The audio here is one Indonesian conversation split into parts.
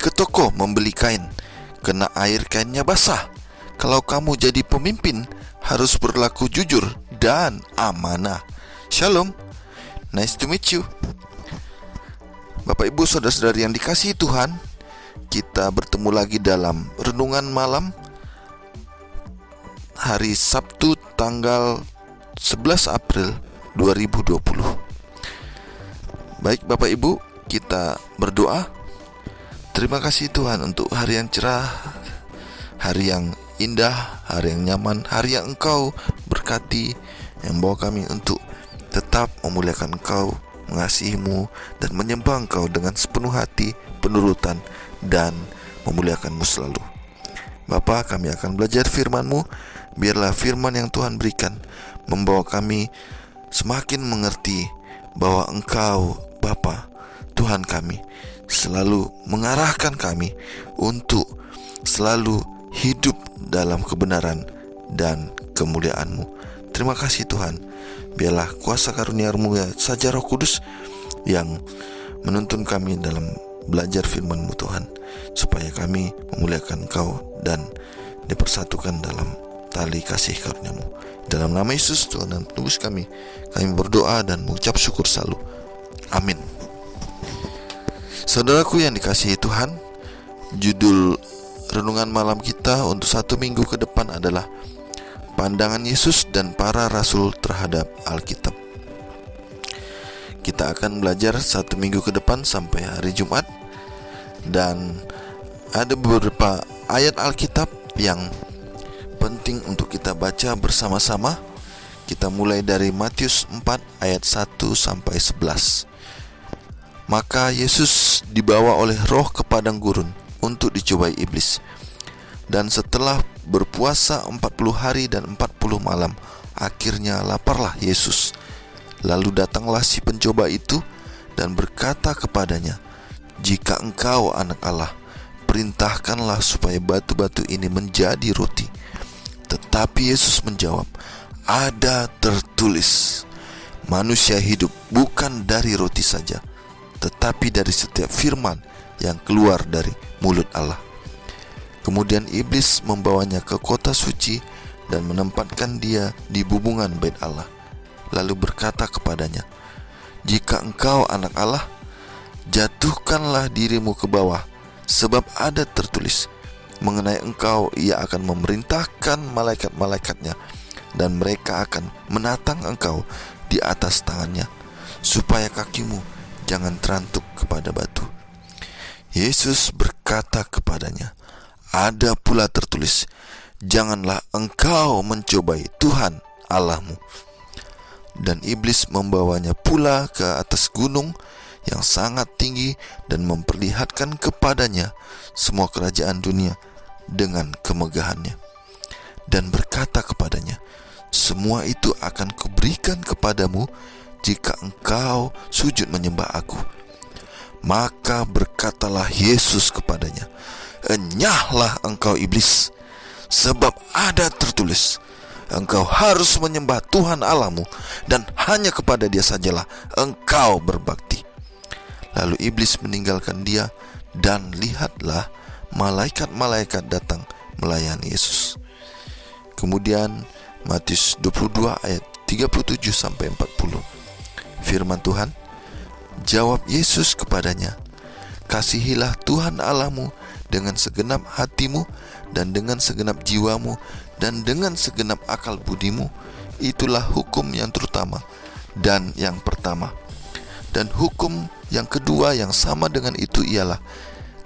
ke toko membeli kain, kena air kainnya basah. Kalau kamu jadi pemimpin, harus berlaku jujur dan amanah. Shalom, nice to meet you. Bapak Ibu Saudara-saudari yang dikasihi Tuhan, kita bertemu lagi dalam renungan malam hari Sabtu tanggal 11 April 2020. Baik Bapak Ibu, kita berdoa. Terima kasih Tuhan untuk hari yang cerah, hari yang indah, hari yang nyaman, hari yang Engkau berkati, yang bawa kami untuk tetap memuliakan Engkau, mengasihi-Mu, dan menyembah Engkau dengan sepenuh hati, penurutan, dan memuliakan-Mu selalu. Bapa, kami akan belajar firman-Mu. Biarlah firman yang Tuhan berikan membawa kami semakin mengerti bahwa Engkau, Bapa, Tuhan kami, selalu mengarahkan kami untuk selalu hidup dalam kebenaran dan kemuliaan-Mu. Terima kasih Tuhan. Biarlah kuasa karunia-Mu saja Roh Kudus yang menuntun kami dalam belajar firman-Mu Tuhan, supaya kami memuliakan Engkau dan dipersatukan dalam tali kasih karunia-Mu. Dalam nama Yesus Tuhan dan Tebus kami berdoa dan mengucap syukur selalu. Amin. Saudaraku yang dikasihi Tuhan, judul renungan malam kita untuk 1 minggu ke depan adalah pandangan Yesus dan para rasul terhadap Alkitab. Kita akan belajar 1 minggu ke depan sampai hari Jumat, dan ada beberapa ayat Alkitab yang penting untuk kita baca bersama-sama. Kita mulai dari Matius 4 ayat 1 sampai 11. Maka Yesus dibawa oleh Roh ke padang gurun untuk dicobai iblis. Dan setelah berpuasa 40 hari dan 40 malam, akhirnya laparlah Yesus. Lalu datanglah si pencoba itu dan berkata kepadanya, "Jika engkau anak Allah, perintahkanlah supaya batu-batu ini menjadi roti." Tetapi Yesus menjawab, "Ada tertulis, manusia hidup bukan dari roti saja, tetapi dari setiap firman yang keluar dari mulut Allah." Kemudian iblis membawanya ke kota suci dan menempatkan dia di bubungan bait Allah. Lalu berkata kepadanya, "Jika engkau anak Allah, jatuhkanlah dirimu ke bawah, sebab ada tertulis, mengenai engkau ia akan memerintahkan malaikat-malaikatnya, dan mereka akan menatang engkau di atas tangannya, supaya kakimu jangan terantuk kepada batu." Yesus berkata kepadanya, "Ada pula tertulis, janganlah engkau mencobai Tuhan Allahmu." Dan iblis membawanya pula ke atas gunung yang sangat tinggi dan memperlihatkan kepadanya semua kerajaan dunia dengan kemegahannya, dan berkata kepadanya, "Semua itu akan kuberikan kepadamu jika engkau sujud menyembah aku." Maka berkatalah Yesus kepadanya, "Enyahlah engkau iblis, sebab ada tertulis, engkau harus menyembah Tuhan Allahmu, dan hanya kepada Dia sajalah engkau berbakti." Lalu iblis meninggalkan dia, dan lihatlah malaikat-malaikat datang melayani Yesus. Kemudian Matius 22 ayat 37 sampai 40. Firman Tuhan, jawab Yesus kepadanya, "Kasihilah Tuhan Allahmu dengan segenap hatimu, dan dengan segenap jiwamu, dan dengan segenap akal budimu. Itulah hukum yang terutama dan yang pertama. Dan hukum yang kedua yang sama dengan itu ialah,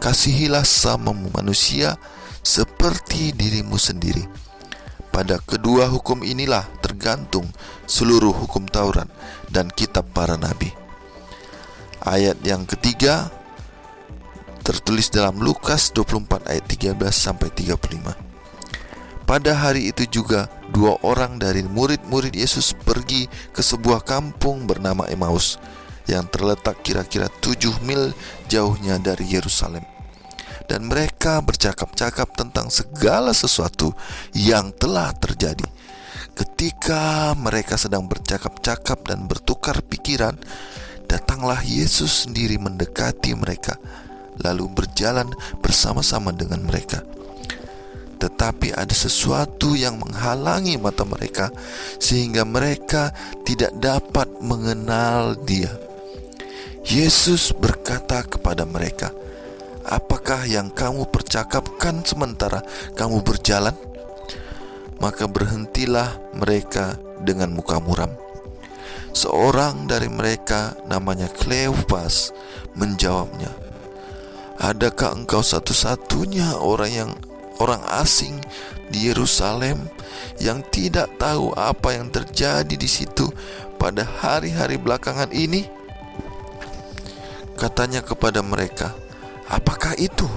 kasihilah sesamamu manusia seperti dirimu sendiri. Pada kedua hukum inilah tergantung seluruh hukum Taurat dan kitab para nabi." Ayat yang ketiga tertulis dalam Lukas 24 ayat 13 sampai 35. Pada hari itu juga 2 orang dari murid-murid Yesus pergi ke sebuah kampung bernama Emmaus, yang terletak kira-kira 7 mil jauhnya dari Yerusalem. Dan mereka bercakap-cakap tentang segala sesuatu yang telah terjadi. Ketika mereka sedang bercakap-cakap dan bertukar pikiran, datanglah Yesus sendiri mendekati mereka lalu berjalan bersama-sama dengan mereka. Tetapi ada sesuatu yang menghalangi mata mereka, sehingga mereka tidak dapat mengenal Dia. Yesus berkata kepada mereka, "Apakah yang kamu percakapkan sementara kamu berjalan?" Maka berhentilah mereka dengan muka muram. Seorang dari mereka, namanya Kleopas, menjawabnya, "Adakah engkau satu-satunya orang asing di Yerusalem yang tidak tahu apa yang terjadi di situ pada hari-hari belakangan ini?" Katanya kepada mereka, "Apakah itu?"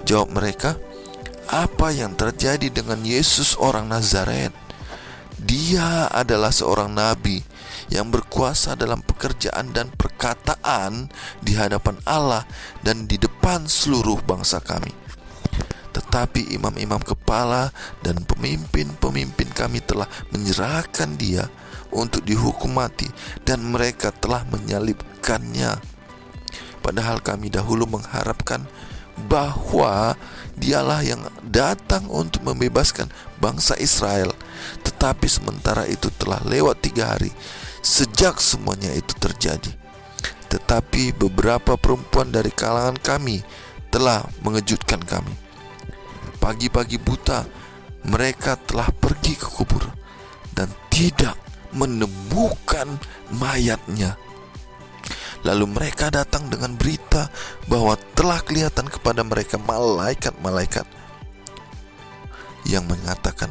Jawab mereka, "Apa yang terjadi dengan Yesus orang Nazaret? Dia adalah seorang nabi yang berkuasa dalam pekerjaan dan perkataan di hadapan Allah dan di depan seluruh bangsa kami. Tetapi imam-imam kepala dan pemimpin-pemimpin kami telah menyerahkan Dia untuk dihukum mati, dan mereka telah menyalibkannya. Padahal kami dahulu mengharapkan bahwa Dialah yang datang untuk membebaskan bangsa Israel. Tetapi sementara itu telah lewat 3 hari sejak semuanya itu terjadi. Tetapi beberapa perempuan dari kalangan kami telah mengejutkan kami. Pagi-pagi buta mereka telah pergi ke kubur dan tidak menemukan mayatnya. Lalu mereka datang dengan berita bahwa telah kelihatan kepada mereka malaikat-malaikat yang mengatakan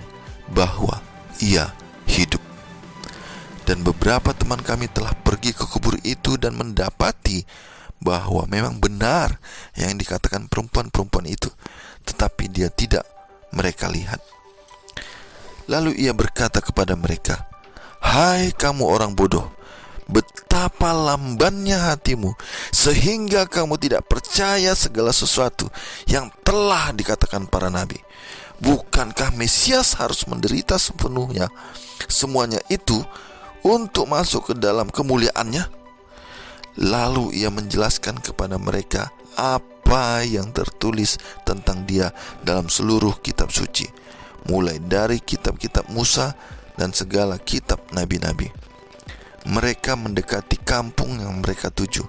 bahwa Ia hidup. Dan beberapa teman kami telah pergi ke kubur itu dan mendapati bahwa memang benar yang dikatakan perempuan-perempuan itu, tetapi Dia tidak mereka lihat. Lalu Ia berkata kepada mereka, "Hai kamu orang bodoh, betapa lambannya hatimu, sehingga kamu tidak percaya segala sesuatu yang telah dikatakan para nabi. Bukankah Mesias harus menderita semuanya itu untuk masuk ke dalam kemuliaannya?" Lalu Ia menjelaskan kepada mereka apa yang tertulis tentang Dia dalam seluruh kitab suci, mulai dari kitab-kitab Musa dan segala kitab nabi-nabi. Mereka mendekati kampung yang mereka tuju.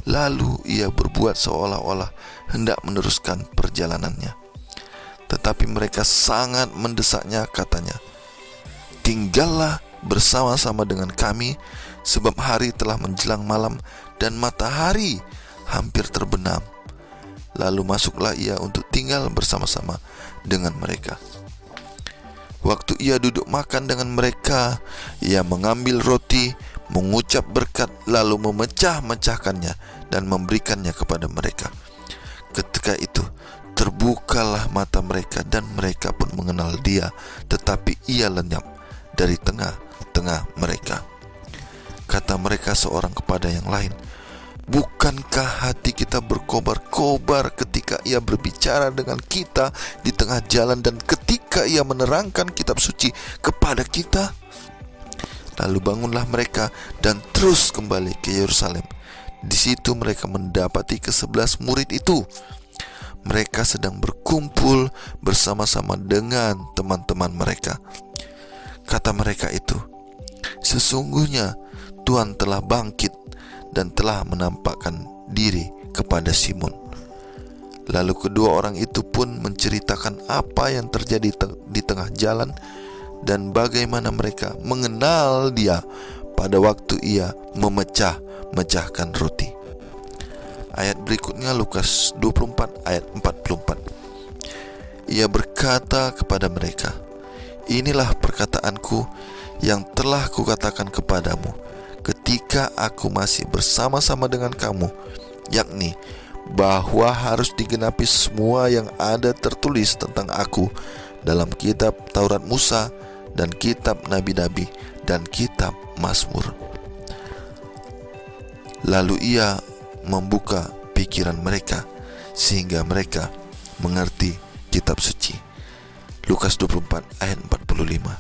Lalu Ia berbuat seolah-olah hendak meneruskan perjalanannya. Tetapi mereka sangat mendesaknya, katanya, "Tinggallah bersama-sama dengan kami, sebab hari telah menjelang malam dan matahari hampir terbenam." Lalu masuklah Ia untuk tinggal bersama-sama dengan mereka. Waktu Ia duduk makan dengan mereka, Ia mengambil roti, mengucap berkat, lalu memecah-mecahkannya dan memberikannya kepada mereka. Ketika itu terbukalah mata mereka dan mereka pun mengenal Dia, tetapi Ia lenyap dari tengah-tengah mereka. Kata mereka seorang kepada yang lain, "Bukankah hati kita berkobar-kobar ketika Ia berbicara dengan kita di tengah jalan dan ketika Ia menerangkan kitab suci kepada kita?" Lalu bangunlah mereka dan terus kembali ke Yerusalem. Di situ mereka mendapati ke-11 murid itu. Mereka sedang berkumpul bersama-sama dengan teman-teman mereka. Kata mereka itu, "Sesungguhnya Tuhan telah bangkit dan telah menampakkan diri kepada Simon." Lalu kedua orang itu pun menceritakan apa yang terjadi di tengah jalan dan bagaimana mereka mengenal Dia pada waktu Ia memecah-mecahkan roti. Ayat berikutnya Lukas 24 ayat 44. Ia berkata kepada mereka, "Inilah perkataanku yang telah kukatakan kepadamu ketika aku masih bersama-sama dengan kamu, yakni bahwa harus digenapi semua yang ada tertulis tentang aku dalam kitab Taurat Musa dan kitab nabi-nabi dan kitab Mazmur." Lalu Ia membuka pikiran mereka sehingga mereka mengerti kitab suci. Lukas 24 ayat 45.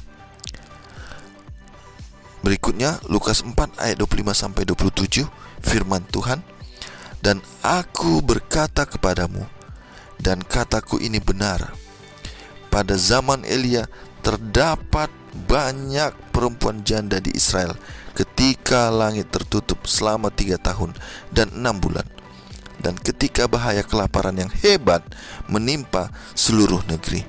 Berikutnya Lukas 4 ayat 25 sampai 27, firman Tuhan, Dan aku berkata kepadamu, dan kataku ini benar, pada zaman Elia terdapat banyak perempuan janda di Israel ketika langit tertutup selama 3 tahun dan 6 bulan, dan ketika bahaya kelaparan yang hebat menimpa seluruh negeri.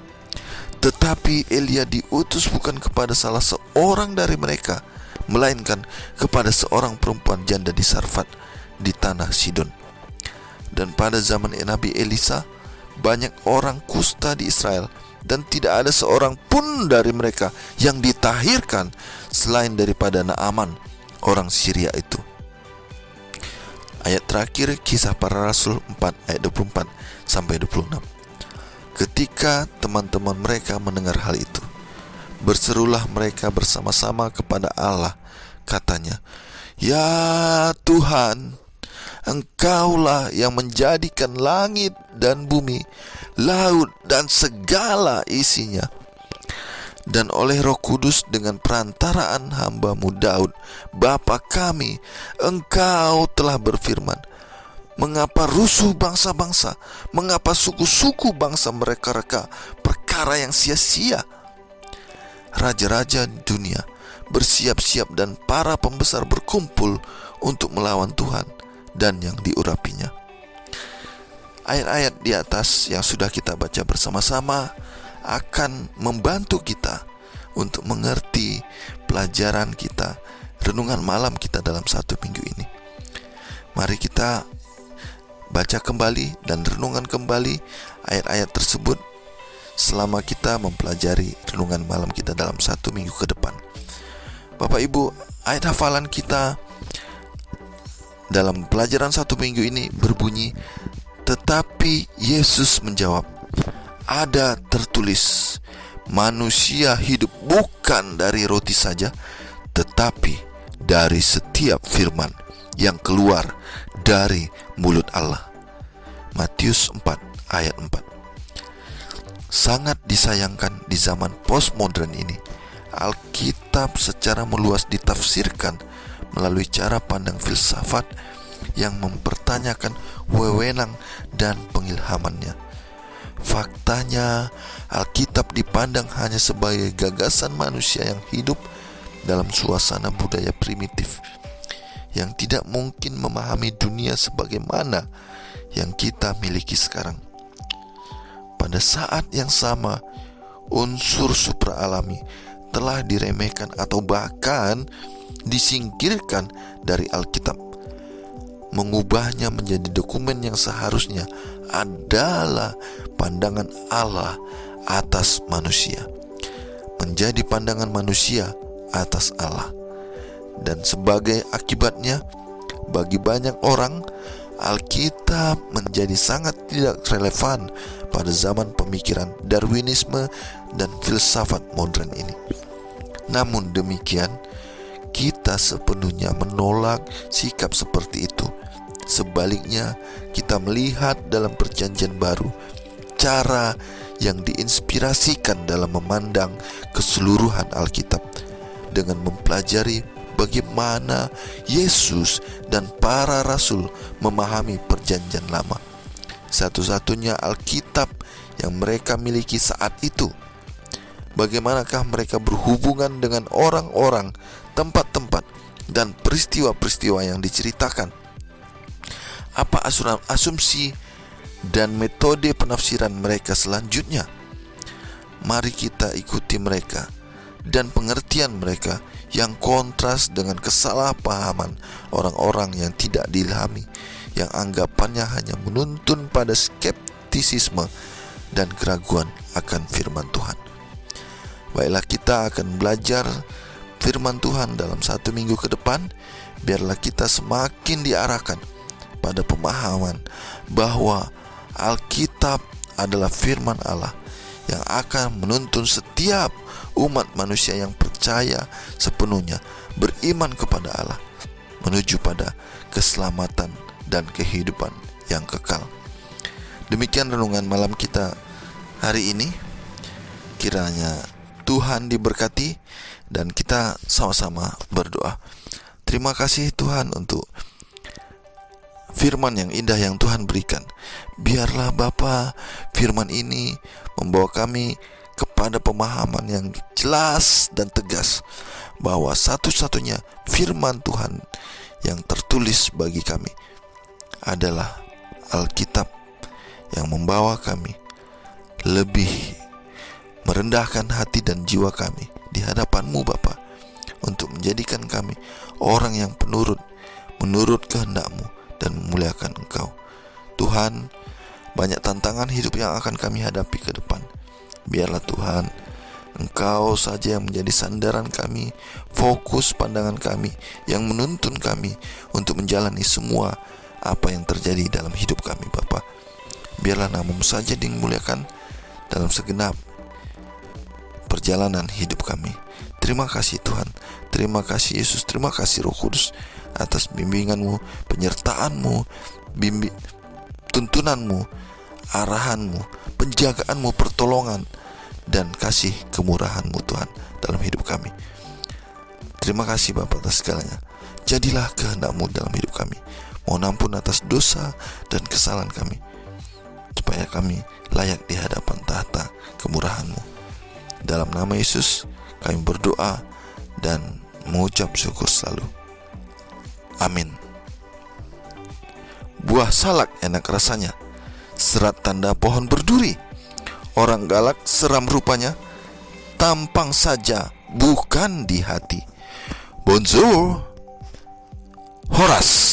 Tetapi Elia diutus bukan kepada salah seorang dari mereka, melainkan kepada seorang perempuan janda di Sarfat di tanah Sidon. Dan pada zaman Nabi Elisa, banyak orang kusta di Israel, dan tidak ada seorang pun dari mereka yang ditahirkan selain daripada Naaman, orang Syria itu. Ayat terakhir Kisah Para Rasul 4 ayat 24 sampai 26. Ketika teman-teman mereka mendengar hal itu, berserulah mereka bersama-sama kepada Allah, katanya, "Ya Tuhan, Engkaulah yang menjadikan langit dan bumi, laut dan segala isinya. Dan oleh Roh Kudus dengan perantaraan hamba-Mu Daud, bapa kami, Engkau telah berfirman, mengapa rusuh bangsa-bangsa, mengapa suku-suku bangsa mereka-reka perkara yang sia-sia? Raja-raja dunia bersiap-siap dan para pembesar berkumpul untuk melawan Tuhan dan yang diurapinya." Ayat-ayat di atas yang sudah kita baca bersama-sama akan membantu kita untuk mengerti pelajaran kita, renungan malam kita dalam 1 minggu ini. Mari kita baca kembali dan renungan kembali ayat-ayat tersebut selama kita mempelajari renungan malam kita dalam 1 minggu ke depan. Bapak Ibu, ayat hafalan kita dalam pelajaran 1 minggu ini berbunyi, tetapi Yesus menjawab, ada tertulis, manusia hidup bukan dari roti saja, tetapi dari setiap firman yang keluar dari mulut Allah. Matius 4 ayat 4. Sangat disayangkan di zaman postmodern ini, Alkitab secara meluas ditafsirkan melalui cara pandang filsafat yang mempertanyakan wewenang dan pengilhamannya. Faktanya, Alkitab dipandang hanya sebagai gagasan manusia yang hidup dalam suasana budaya primitif, yang tidak mungkin memahami dunia sebagaimana yang kita miliki sekarang. Pada saat yang sama, unsur supraalami telah diremehkan atau bahkan disingkirkan dari Alkitab. Mengubahnya menjadi dokumen yang seharusnya adalah pandangan Allah atas manusia, menjadi pandangan manusia atas Allah. Dan sebagai akibatnya, bagi banyak orang, Alkitab menjadi sangat tidak relevan pada zaman pemikiran Darwinisme dan filsafat modern ini. Namun demikian, kita sepenuhnya menolak sikap seperti itu. Sebaliknya, kita melihat dalam Perjanjian Baru cara yang diinspirasikan dalam memandang keseluruhan Alkitab dengan mempelajari bagaimana Yesus dan para rasul memahami Perjanjian Lama. Satu-satunya Alkitab yang mereka miliki saat itu. Bagaimanakah mereka berhubungan dengan orang-orang, tempat-tempat, dan peristiwa-peristiwa yang diceritakan? Apa asumsi dan metode penafsiran mereka selanjutnya? Mari kita ikuti mereka dan pengertian mereka yang kontras dengan kesalahpahaman orang-orang yang tidak diilhami, yang anggapannya hanya menuntun pada skeptisisme dan keraguan akan firman Tuhan. Baiklah, kita akan belajar firman Tuhan dalam 1 minggu ke depan. Biarlah kita semakin diarahkan pada pemahaman bahwa Alkitab adalah firman Allah yang akan menuntun setiap umat manusia yang percaya sepenuhnya, beriman kepada Allah, menuju pada keselamatan dan kehidupan yang kekal. Demikian renungan malam kita hari ini. Kiranya Tuhan diberkati dan kita sama-sama berdoa. Terima kasih Tuhan untuk firman yang indah yang Tuhan berikan. Biarlah Bapa, firman ini membawa kami kepada pemahaman yang jelas dan tegas bahwa satu-satunya firman Tuhan yang tertulis bagi kami adalah Alkitab, yang membawa kami lebih merendahkan hati dan jiwa kami di hadapan-Mu Bapa, untuk menjadikan kami orang yang menurut kehendak-Mu dan memuliakan Engkau. Tuhan, banyak tantangan hidup yang akan kami hadapi ke depan. Biarlah Tuhan, Engkau saja yang menjadi sandaran kami, fokus pandangan kami, yang menuntun kami untuk menjalani semua apa yang terjadi dalam hidup kami Bapa. Biarlah nama-Mu saja dimuliakan dalam segenap perjalanan hidup kami. Terima kasih Tuhan, terima kasih Yesus, terima kasih Roh Kudus atas bimbingan-Mu, penyertaan-Mu, tuntunan-Mu, arahan-Mu, penjagaan-Mu, pertolongan, dan kasih kemurahan-Mu Tuhan dalam hidup kami. Terima kasih Bapa atas segalanya. Jadilah kehendak-Mu dalam hidup kami. Mohon ampun atas dosa dan kesalahan kami, supaya kami layak di hadapan tahta kemurahan-Mu. Dalam nama Yesus kami berdoa dan mengucap syukur selalu. Amin. Buah salak enak rasanya, serat tanda pohon berduri. Orang galak seram rupanya, tampang saja bukan di hati. Bonjour, Horas.